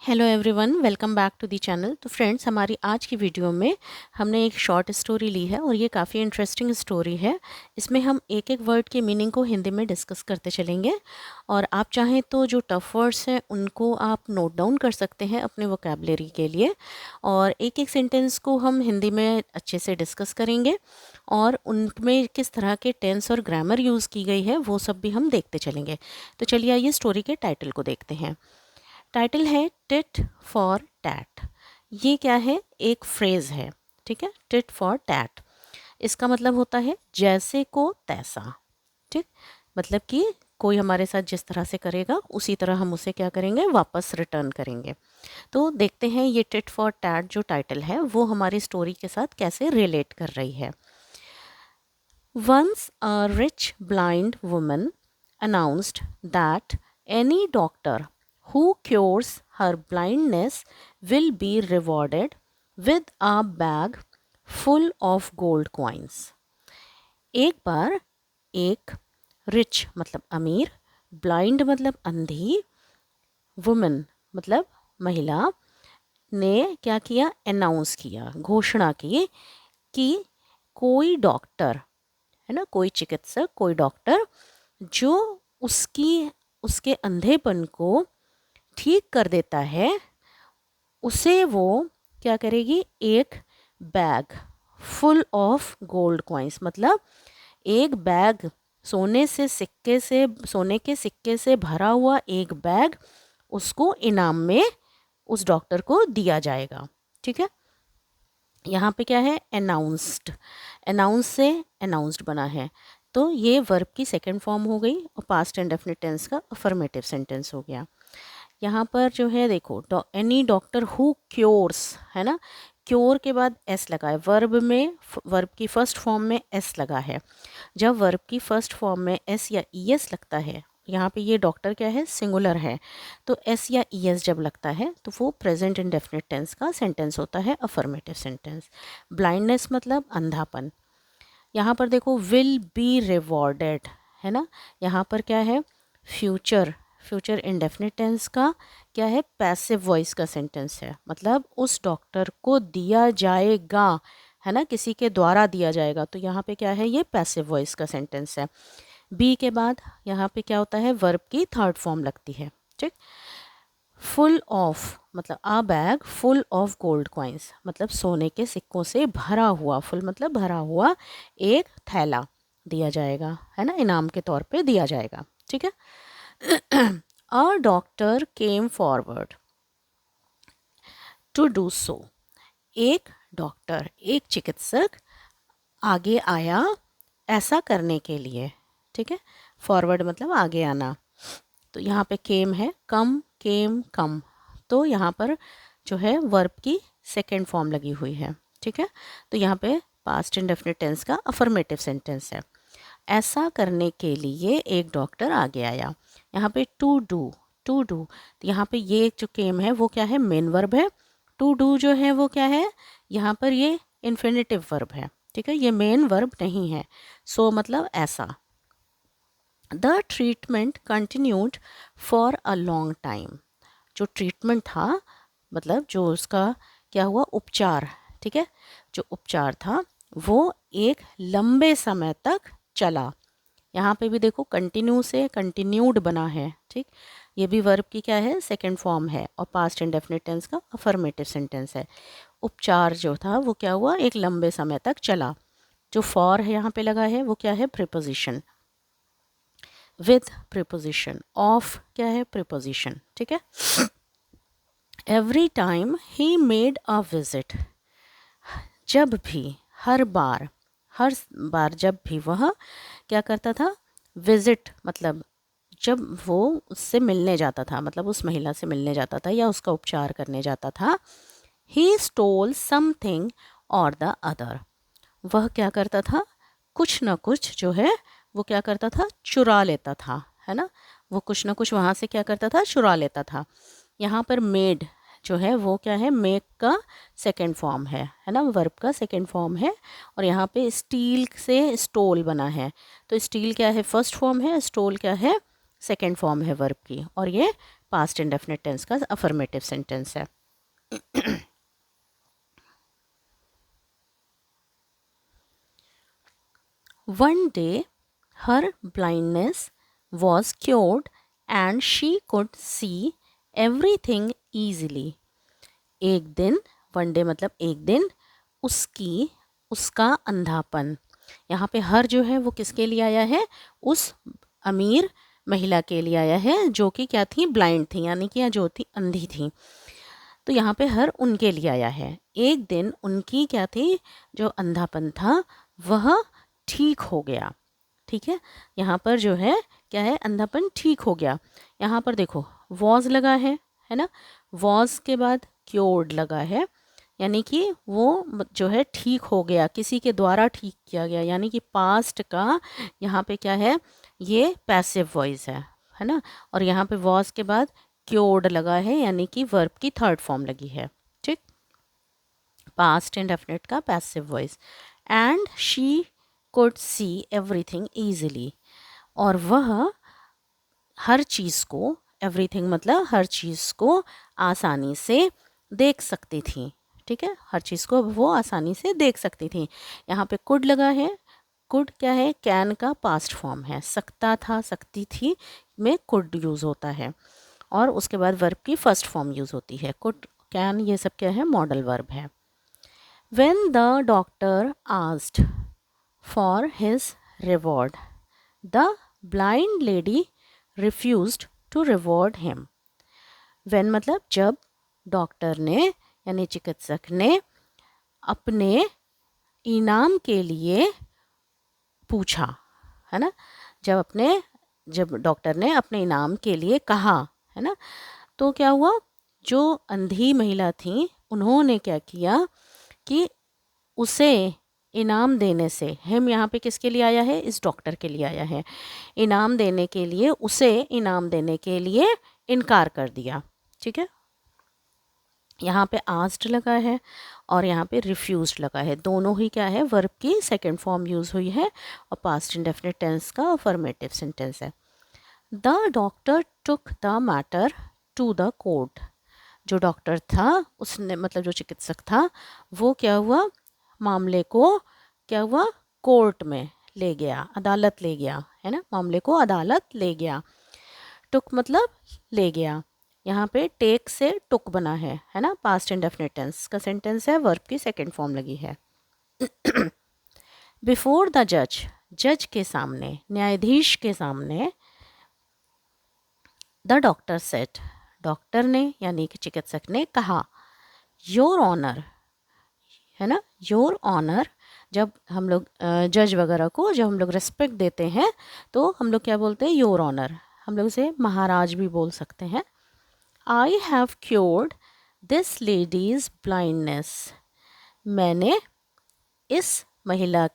Hello everyone, welcome back to the channel. तो friends, हमारी आज की वीडियो में हमने एक शॉर्ट स्टोरी ली है और ये काफ़ी इंटरेस्टिंग स्टोरी है। इसमें हम एक एक वर्ड के मीनिंग को हिंदी में डिस्कस करते चलेंगे और आप चाहें तो जो टफ़ वर्ड्स हैं उनको आप नोट डाउन कर सकते हैं अपने वोकेबलरी के लिए, और एक एक सेंटेंस को हम हिंदी में अच्छे से डिस्कस करेंगे और उनमें किस तरह के टेंस और ग्रामर यूज़ की गई है वो सब भी हम देखते चलेंगे। तो चलिए आइए स्टोरी के टाइटल को देखते हैं। टाइटल है टिट फॉर टैट। ये क्या है? एक फ्रेज़ है, ठीक है। टिट फॉर टैट, इसका मतलब होता है जैसे को तैसा, ठीक। मतलब कि कोई हमारे साथ जिस तरह से करेगा उसी तरह हम उसे क्या करेंगे, वापस रिटर्न करेंगे। तो देखते हैं ये टिट फॉर टैट जो टाइटल है वो हमारी स्टोरी के साथ कैसे रिलेट कर रही है। Once a rich blind woman announced that any doctor who cures her blindness will be rewarded with a bag full of gold coins. एक बार एक रिच मतलब अमीर, ब्लाइंड मतलब अंधी, वुमन मतलब महिला ने क्या किया, अनाउंस किया, घोषणा की कि कोई डॉक्टर है ना, कोई चिकित्सक, कोई डॉक्टर जो उसके अंधेपन को ठीक कर देता है, उसे वो क्या करेगी, एक bag full of gold coins, मतलब एक बैग सोने के सिक्के से भरा हुआ एक बैग उसको इनाम में उस डॉक्टर को दिया जाएगा, ठीक है। यहाँ पे क्या है, अनाउंस्ड, अनाउंस से अनाउंस्ड बना है, तो ये वर्ब की सेकंड फॉर्म हो गई और पास्ट इंडेफिनिट टेंस का अफर्मेटिव सेंटेंस हो गया। यहाँ पर जो है देखो, एनी डॉक्टर हु क्योर्स, है ना, क्योर के बाद एस लगा है, वर्ब में वर्ब की फर्स्ट फॉर्म में एस लगा है। जब वर्ब की फर्स्ट फॉर्म में एस या ई एस लगता है, यहाँ पे ये डॉक्टर क्या है, सिंगुलर है, तो एस या ई एस जब लगता है तो वो प्रेजेंट इंडेफिनिट टेंस का सेंटेंस होता है, अफर्मेटिव सेंटेंस। ब्लाइंडनेस मतलब अंधापन। यहाँ पर देखो, विल बी रिवॉर्डेड, है ना, यहाँ पर क्या है, फ्यूचर, फ्यूचर इंडेफिनिट टेंस का क्या है, पैसिव वॉइस का सेंटेंस है, मतलब उस डॉक्टर को दिया जाएगा, है ना, किसी के द्वारा दिया जाएगा, तो यहाँ पे क्या है, ये पैसिव वॉइस का सेंटेंस है। बी के बाद यहाँ पे क्या होता है, वर्ब की थर्ड फॉर्म लगती है, ठीक। फुल ऑफ मतलब a bag full of gold coins, मतलब सोने के सिक्कों से भरा हुआ, फुल मतलब भरा हुआ, एक थैला दिया जाएगा, है ना, इनाम के तौर पे दिया जाएगा, ठीक है। A doctor came forward to do so. एक डॉक्टर, एक चिकित्सक आगे आया ऐसा करने के लिए, ठीक है। फॉरवर्ड मतलब आगे आना, तो यहाँ पे केम है, कम, केम, कम, तो यहाँ पर जो है वर्ब की सेकेंड फॉर्म लगी हुई है, ठीक है। तो यहाँ पे पास्ट इंडेफिनिट टेंस का अफर्मेटिव सेंटेंस है। ऐसा करने के लिए एक डॉक्टर आगे आया। यहाँ पे टू डू, टू डू, तो यहाँ पे ये जो केम है वो क्या है, मेन वर्ब है। टू डू जो है वो क्या है, यहाँ पर ये इन्फिनेटिव वर्ब है, ठीक है, ये मेन वर्ब नहीं है। सो मतलब ऐसा। The treatment continued for a long time. जो ट्रीटमेंट था मतलब जो उसका क्या हुआ, उपचार, ठीक है, जो उपचार था वो एक लंबे समय तक चला। यहाँ पे भी देखो, कंटिन्यू से कंटिन्यूड बना है, ठीक, ये भी वर्ब की क्या है, सेकंड फॉर्म है और पास्ट इंडेफिनिट टेंस का अफर्मेटिव सेंटेंस है। उपचार जो था वो क्या हुआ, एक लंबे समय तक चला। जो फॉर है यहाँ पे लगा है वो क्या है, प्रीपोजिशन, विद प्रीपोजिशन, ऑफ क्या है, प्रीपोजिशन, ठीक है। Every time he made a visit, जब भी, हर बार जब भी वह क्या करता था, विजिट मतलब जब वो उससे मिलने जाता था, मतलब उस महिला से मिलने जाता था या उसका उपचार करने जाता था, ही स्टोल समथिंग और द अदर, वह क्या करता था, कुछ ना कुछ जो है वो क्या करता था, चुरा लेता था, है ना, वो कुछ ना कुछ वहाँ से क्या करता था, चुरा लेता था। यहाँ पर मेड जो है वो क्या है, मेक का सेकेंड फॉर्म है ना, वर्ब का सेकेंड फॉर्म है, और यहाँ पे स्टील से स्टोल बना है, तो स्टील क्या है, फर्स्ट फॉर्म है, स्टोल क्या है, सेकेंड फॉर्म है वर्ब की, और ये पास्ट इंडेफिनिट टेंस का अफर्मेटिव सेंटेंस है। One day her blindness was cured and she could see everything easily. एक दिन, वन डे मतलब एक दिन, उसका अंधापन, यहाँ पे हर जो है वो किसके लिए आया है, उस अमीर महिला के लिए आया है जो कि क्या थी, ब्लाइंड थी, यानी कि जो थी अंधी थी। तो यहाँ पे हर उनके लिए आया है। एक दिन उनकी क्या थी, जो अंधापन था वह ठीक हो गया। ठीक है, यहाँ पर जो है क्या है, अंधापन ठीक हो गया। यहाँ पर देखो वॉज लगा है ना, वॉज के बाद क्योर्ड लगा है, यानी कि वो जो है ठीक हो गया, किसी के द्वारा ठीक किया गया, यानी कि पास्ट का यहाँ पे क्या है, ये पैसिव वॉइस है ना। और यहाँ पे वॉज के बाद क्योर्ड लगा है, यानी कि वर्ब की थर्ड फॉर्म लगी है। ठीक, पास्ट इंडेफिनिट का passive voice. And she could see everything easily, और वह हर चीज़ को, एवरीथिंग मतलब हर चीज़ को आसानी से देख सकती थी। ठीक है, हर चीज़ को वो आसानी से देख सकती थी। यहाँ पे कुड लगा है, कुड क्या है, कैन का पास्ट फॉर्म है, सकता था, सकती थी में कुड यूज़ होता है, और उसके बाद वर्ब की फर्स्ट फॉर्म यूज़ होती है, कुड, कैन, ये सब क्या है, मॉडल वर्ब है। When the doctor asked for his reward, the blind lady refused to reward him. When मतलब जब डॉक्टर ने यानी चिकित्सक ने अपने इनाम के लिए पूछा, है ना, जब डॉक्टर ने अपने इनाम के लिए कहा, है ना, तो क्या हुआ, जो अंधी महिला थी उन्होंने क्या किया कि उसे इनाम देने से, हिम यहाँ पे किसके लिए आया है, इस डॉक्टर के लिए आया है, इनाम देने के लिए, उसे इनाम देने के लिए इनकार कर दिया। ठीक है, यहाँ पे आस्क्ड लगा है और यहाँ पे रिफ्यूज्ड लगा है, दोनों ही क्या है, वर्ब की सेकंड फॉर्म यूज़ हुई है और पास्ट इंडेफिनिट टेंस का अफर्मेटिव सेंटेंस है। The doctor took the matter to the court, जो डॉक्टर था उसने, मतलब जो चिकित्सक था, वो क्या हुआ, मामले को क्या हुआ, कोर्ट में ले गया, अदालत ले गया, है ना, मामले को अदालत ले गया। टुक मतलब ले गया, यहाँ पे टेक से टुक बना है ना, पास्ट इंडेफिनिट टेंस का सेंटेंस है, वर्ब की सेकंड फॉर्म लगी है। बिफोर द जज, जज के सामने, न्यायाधीश के सामने, द डॉक्टर सेड, डॉक्टर ने यानी कि चिकित्सक ने कहा, योर ऑनर, है ना, योर ऑनर, जब हम लोग जज वगैरह को जब हम लोग रिस्पेक्ट देते हैं तो हम लोग क्या बोलते हैं, योर ऑनर, हम लोग इसे महाराज भी बोल सकते हैं। I have cured this ladies blindness, मैंने इस महिला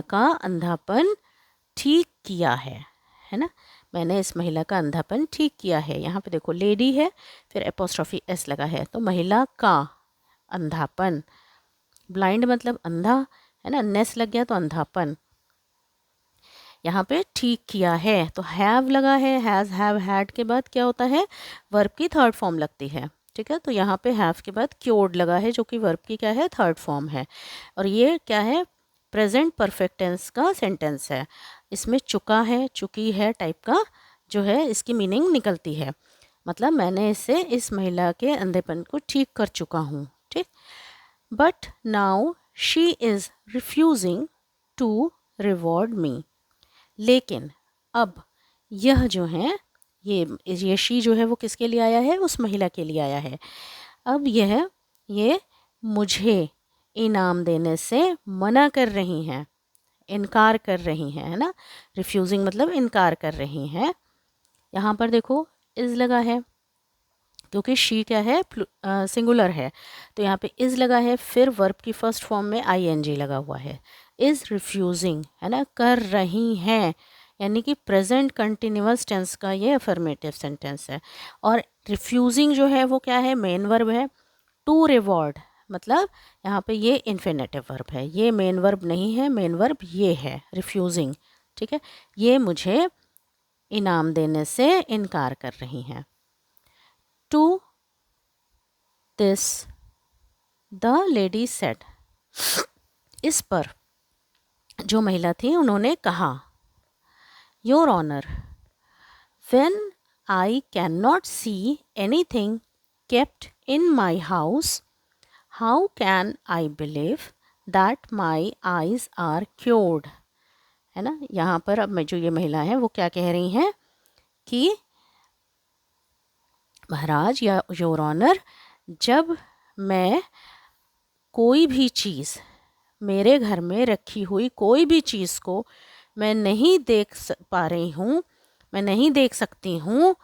का अंधापन ठीक किया है ना, मैंने इस महिला का अंधापन ठीक किया है। यहाँ पे देखो लेडी है, फिर एपोस्ट्रॉफी एस लगा है, तो महिला का अंधापन, ब्लाइंड मतलब अंधा, है ना, नेस लग गया तो अंधापन, यहाँ पे ठीक किया है, तो हैव लगा है, हैज़, हैव, हैड के बाद क्या होता है, वर्ब की थर्ड फॉर्म लगती है। ठीक है, तो यहाँ पे हैव के बाद क्योर्ड लगा है, जो कि वर्ब की क्या है, थर्ड फॉर्म है, और ये क्या है, प्रेजेंट परफेक्ट टेंस का सेंटेंस है, इसमें चुका है, चुकी है टाइप का जो है इसकी मीनिंग निकलती है, मतलब मैंने इस महिला के अंधेपन को ठीक कर चुका हूँ। ठीक, but now she is refusing to reward me, लेकिन अब यह जो है, ये शी जो है वो किसके लिए आया है, उस महिला के लिए आया है। अब ये मुझे इनाम देने से मना कर रही हैं, इनकार कर रही हैं, है ना, रिफ्यूजिंग मतलब इनकार कर रही हैं। यहाँ पर देखो इज़ लगा है, क्योंकि शी क्या है, सिंगुलर है, तो यहाँ पे इज़ लगा है, फिर वर्ब की फर्स्ट फॉर्म में आईएनजी लगा हुआ है, इज़ रिफ्यूजिंग, है ना, कर रही हैं, यानी कि प्रेजेंट कंटिन्यूअस टेंस का ये अफर्मेटिव सेंटेंस है। और रिफ्यूजिंग जो है वो क्या है, मेन वर्ब है। टू रिवॉर्ड मतलब यहाँ पे ये इन्फिनेटिव वर्ब है, ये मेन वर्ब नहीं है, मेन वर्ब ये है रिफ्यूजिंग। ठीक है, ये मुझे इनाम देने से इनकार कर रही हैं। To this the lady said, इस पर जो महिला थी उन्होंने कहा, your honour, when I can not see anything kept in my house, how can I believe that my eyes are cured? है ना, यहाँ पर अब मैं जो ये महिला है वो क्या कह रही हैं कि महाराज या योर ऑनर, जब मैं कोई भी चीज़, मेरे घर में रखी हुई कोई भी चीज़ को मैं नहीं देख पा रही हूँ, मैं नहीं देख सकती हूँ,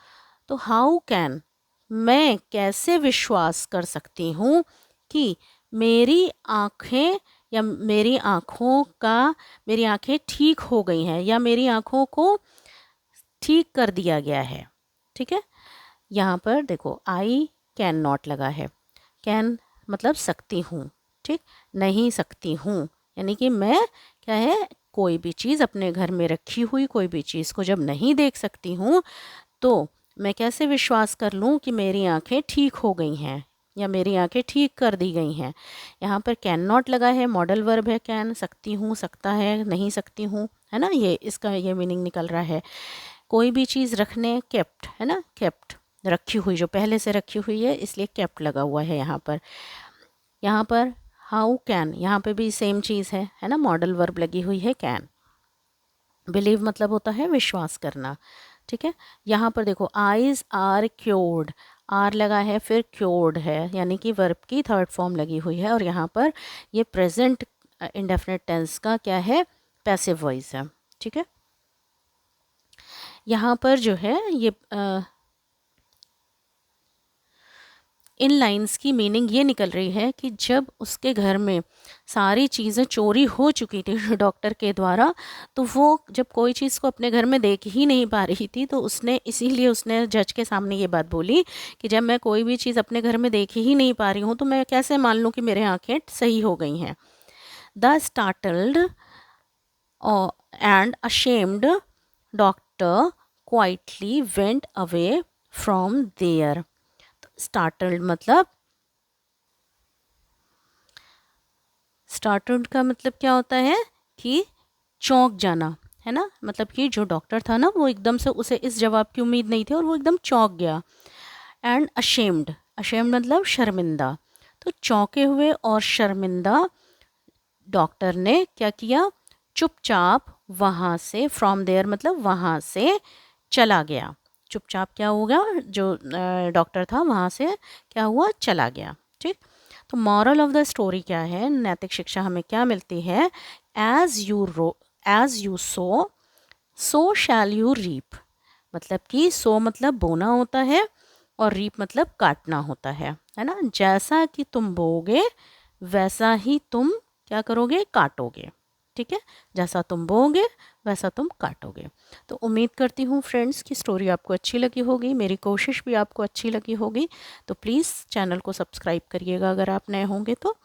तो हाउ कैन, मैं कैसे विश्वास कर सकती हूँ कि मेरी आँखें या मेरी आँखें ठीक हो गई हैं या मेरी आँखों को ठीक कर दिया गया है। ठीक है, यहाँ पर देखो आई कैन नॉट लगा है। कैन मतलब सकती हूँ, ठीक, नहीं सकती हूँ यानी कि मैं क्या है, कोई भी चीज़ अपने घर में रखी हुई कोई भी चीज़ को जब नहीं देख सकती हूँ तो मैं कैसे विश्वास कर लूँ कि मेरी आँखें ठीक हो गई हैं या मेरी आँखें ठीक कर दी गई हैं। यहाँ पर कैन नॉट लगा है, मॉडल वर्ब है कैन, सकती हूँ, सकता है, नहीं सकती हूँ, है ना, ये इसका ये मीनिंग निकल रहा है। कोई भी चीज़ रखने, केप्ट है ना, केप्ट रखी हुई, जो पहले से रखी हुई है इसलिए केप्ट लगा हुआ है यहाँ पर। यहाँ पर हाउ कैन, यहाँ पे भी सेम चीज़ है ना, मॉडल वर्ब लगी हुई है कैन। बिलीव मतलब होता है विश्वास करना। ठीक है, यहाँ पर देखो आइज़ आर क्योर्ड, आर लगा है फिर क्योर्ड है यानी कि वर्ब की थर्ड फॉर्म लगी हुई है और यहाँ पर ये प्रेजेंट इंडेफिनिट टेंस का क्या है, पैसिव वॉइस है। ठीक है, यहाँ पर जो है ये इन लाइंस की मीनिंग ये निकल रही है कि जब उसके घर में सारी चीज़ें चोरी हो चुकी थी डॉक्टर के द्वारा, तो वो जब कोई चीज़ को अपने घर में देख ही नहीं पा रही थी तो उसने इसीलिए उसने जज के सामने ये बात बोली कि जब मैं कोई भी चीज़ अपने घर में देख ही नहीं पा रही हूँ तो मैं कैसे मान लूँ कि मेरे आँखें सही हो गई हैं। The startled and ashamed doctor quietly went away from there. Startled मतलब, स्टार्टल्ड का मतलब क्या होता है कि चौंक जाना, है ना, मतलब कि जो डॉक्टर था ना वो एकदम से, उसे इस जवाब की उम्मीद नहीं थी और वो एकदम चौंक गया। एंड अशेम्ड, अशेम्ड मतलब शर्मिंदा, तो चौंके हुए और शर्मिंदा डॉक्टर ने क्या किया, चुपचाप वहाँ से, फ्रॉम देयर मतलब वहाँ से चला गया। चुपचाप क्या होगा, जो डॉक्टर था वहाँ से क्या हुआ, चला गया। ठीक, तो मॉरल ऑफ द स्टोरी क्या है, नैतिक शिक्षा हमें क्या मिलती है, as you sow shall you reap, मतलब कि सो मतलब बोना होता है और रीप मतलब काटना होता है ना, जैसा कि तुम बोओगे वैसा ही तुम क्या करोगे, काटोगे। ठीक है, जैसा तुम बोओगे वैसा तुम काटोगे। तो उम्मीद करती हूँ फ्रेंड्स कि स्टोरी आपको अच्छी लगी होगी, मेरी कोशिश भी आपको अच्छी लगी होगी। तो प्लीज़ चैनल को सब्सक्राइब करिएगा अगर आप नए होंगे तो,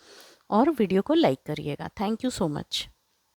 और वीडियो को लाइक करिएगा। Thank you so much.